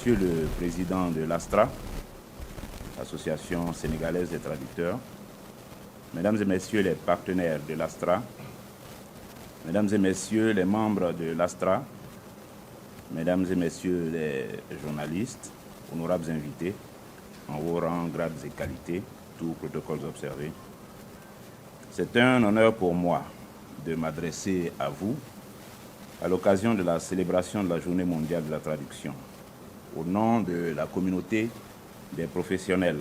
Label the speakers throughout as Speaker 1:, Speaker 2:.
Speaker 1: Monsieur le Président de l'ASTRA, Association sénégalaise des traducteurs, Mesdames et Messieurs les partenaires de l'ASTRA, Mesdames et Messieurs les membres de l'ASTRA, Mesdames et Messieurs les journalistes, honorables invités, en vos rangs, grades et qualités, tous protocoles observés, c'est un honneur pour moi de m'adresser à vous à l'occasion de la célébration de la Journée mondiale de la traduction, au nom de la communauté des professionnels,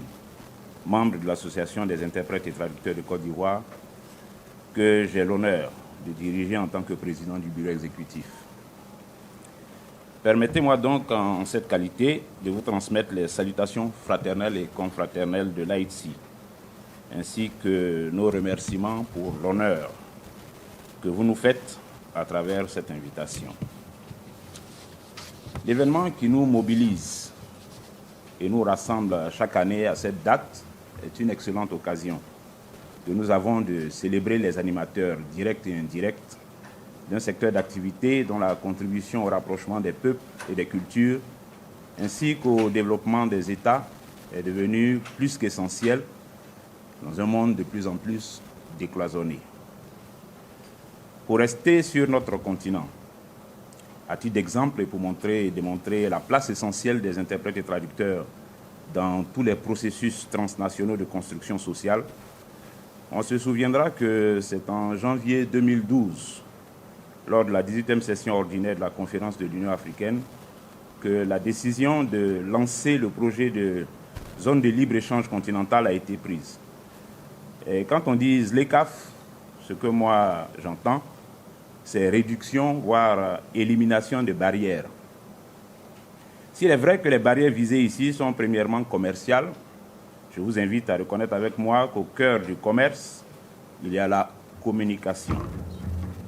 Speaker 1: membres de l'Association des interprètes et traducteurs de Côte d'Ivoire, que j'ai l'honneur de diriger en tant que président du bureau exécutif. Permettez-moi donc, en cette qualité, de vous transmettre les salutations fraternelles et confraternelles de l'Haïti, ainsi que nos remerciements pour l'honneur que vous nous faites à travers cette invitation. L'événement qui nous mobilise et nous rassemble chaque année à cette date est une excellente occasion que nous avons de célébrer les animateurs directs et indirects d'un secteur d'activité dont la contribution au rapprochement des peuples et des cultures ainsi qu'au développement des États est devenue plus qu'essentielle dans un monde de plus en plus décloisonné. Pour rester sur notre continent, à titre d'exemple et pour montrer et démontrer la place essentielle des interprètes et traducteurs dans tous les processus transnationaux de construction sociale, on se souviendra que c'est en janvier 2012, lors de la 18e session ordinaire de la conférence de l'Union africaine, que la décision de lancer le projet de zone de libre-échange continentale a été prise. Et quand on dit ZLECAf, ce que moi j'entends, c'est réduction, voire élimination des barrières. S'il est vrai que les barrières visées ici sont premièrement commerciales, je vous invite à reconnaître avec moi qu'au cœur du commerce, il y a la communication,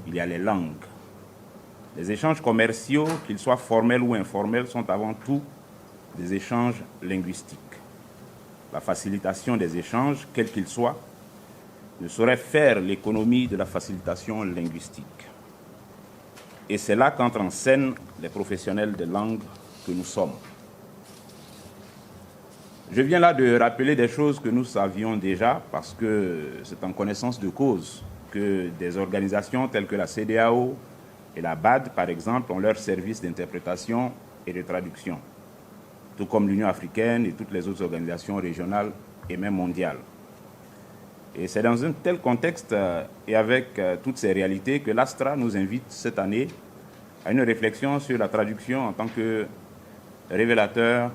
Speaker 1: il y a les langues. Les échanges commerciaux, qu'ils soient formels ou informels, sont avant tout des échanges linguistiques. La facilitation des échanges, quels qu'ils soient, ne saurait faire l'économie de la facilitation linguistique. Et c'est là qu'entrent en scène les professionnels des langues que nous sommes. Je viens là de rappeler des choses que nous savions déjà parce que c'est en connaissance de cause que des organisations telles que la CEDEAO et la BAD, par exemple, ont leur service d'interprétation et de traduction, tout comme l'Union africaine et toutes les autres organisations régionales et même mondiales. Et c'est dans un tel contexte et avec toutes ces réalités que l'ASTRA nous invite cette année à une réflexion sur la traduction en tant que révélateur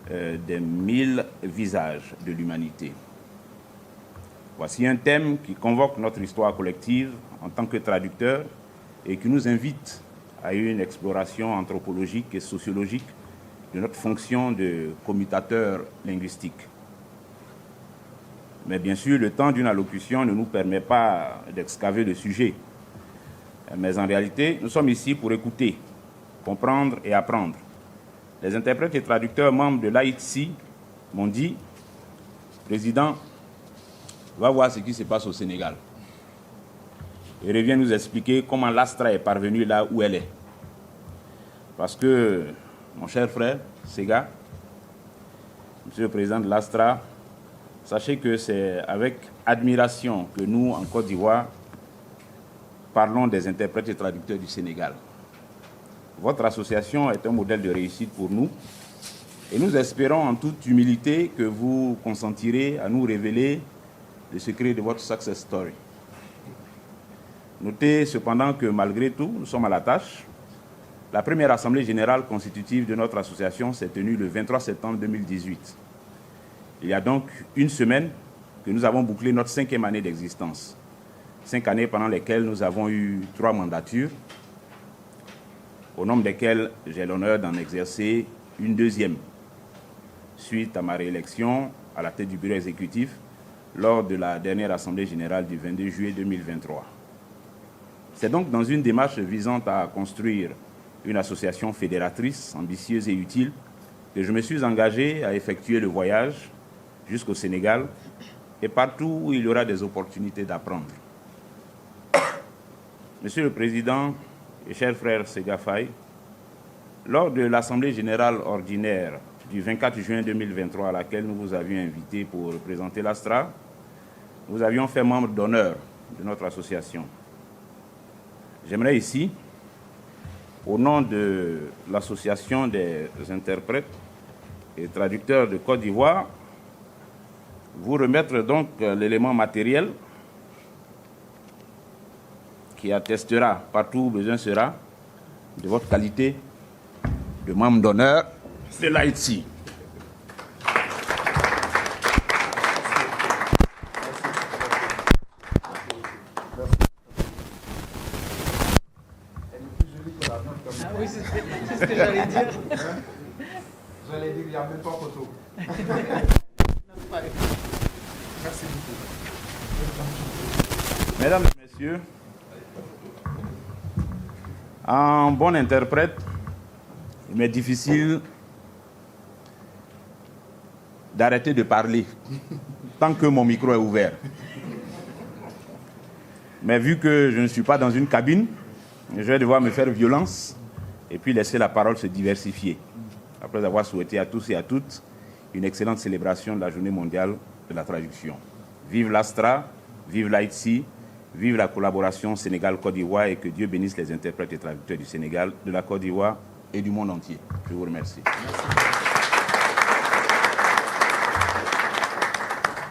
Speaker 1: des 1000 visages de l'humanité. Voici un thème qui convoque notre histoire collective en tant que traducteur et qui nous invite à une exploration anthropologique et sociologique de notre fonction de commutateur linguistique. Mais bien sûr, le temps d'une allocution ne nous permet pas d'excaver le sujet. Mais en réalité, nous sommes ici pour écouter, comprendre et apprendre. Les interprètes et traducteurs membres de l'AITSI m'ont dit « Président, va voir ce qui se passe au Sénégal. Et revient nous expliquer comment l'ASTRA est parvenue là où elle est. » Parce que, mon cher frère, Sega, Monsieur le Président de l'ASTRA, sachez que c'est avec admiration que nous, en Côte d'Ivoire, parlons des interprètes et traducteurs du Sénégal. Votre association est un modèle de réussite pour nous et nous espérons en toute humilité que vous consentirez à nous révéler le secret de votre success story. Notez cependant que malgré tout, nous sommes à la tâche. La première assemblée générale constitutive de notre association s'est tenue le 23 septembre 2018. Il y a donc une semaine que nous avons bouclé notre 5e année d'existence. 5 années pendant lesquelles nous avons eu 3 mandatures, au nombre desquelles j'ai l'honneur d'en exercer une 2e, suite à ma réélection à la tête du bureau exécutif lors de la dernière assemblée générale du 22 juillet 2023. C'est donc dans une démarche visant à construire une association fédératrice, ambitieuse et utile, que je me suis engagé à effectuer le voyage jusqu'au Sénégal et partout où il y aura des opportunités d'apprendre. Monsieur le Président et cher frère Sega Faye, Lors de l'Assemblée générale ordinaire du 24 juin 2023, à laquelle nous vous avions invité pour représenter l'ASTRA, nous avions fait membre d'honneur de notre association. J'aimerais ici, au nom de l'Association des interprètes et traducteurs de Côte d'Ivoire, vous remettre donc l'élément matériel qui attestera, partout où besoin sera, de votre qualité de membre d'honneur de l'AITSI.
Speaker 2: Ah oui, c'est ce que j'allais dire.
Speaker 3: J'allais dire, il n'y a même pas photo. Merci beaucoup.
Speaker 1: Mesdames et messieurs, en bon interprète, il m'est difficile d'arrêter de parler tant que mon micro est ouvert. Mais vu que je ne suis pas dans une cabine, je vais devoir me faire violence et puis laisser la parole se diversifier. Après avoir souhaité à tous et à toutes une excellente célébration de la Journée mondiale de la traduction. Vive l'ASTRA, vive l'AITSI, vive la collaboration Sénégal-Côte d'Ivoire et que Dieu bénisse les interprètes et traducteurs du Sénégal, de la Côte d'Ivoire et du monde entier. Je vous remercie. Merci.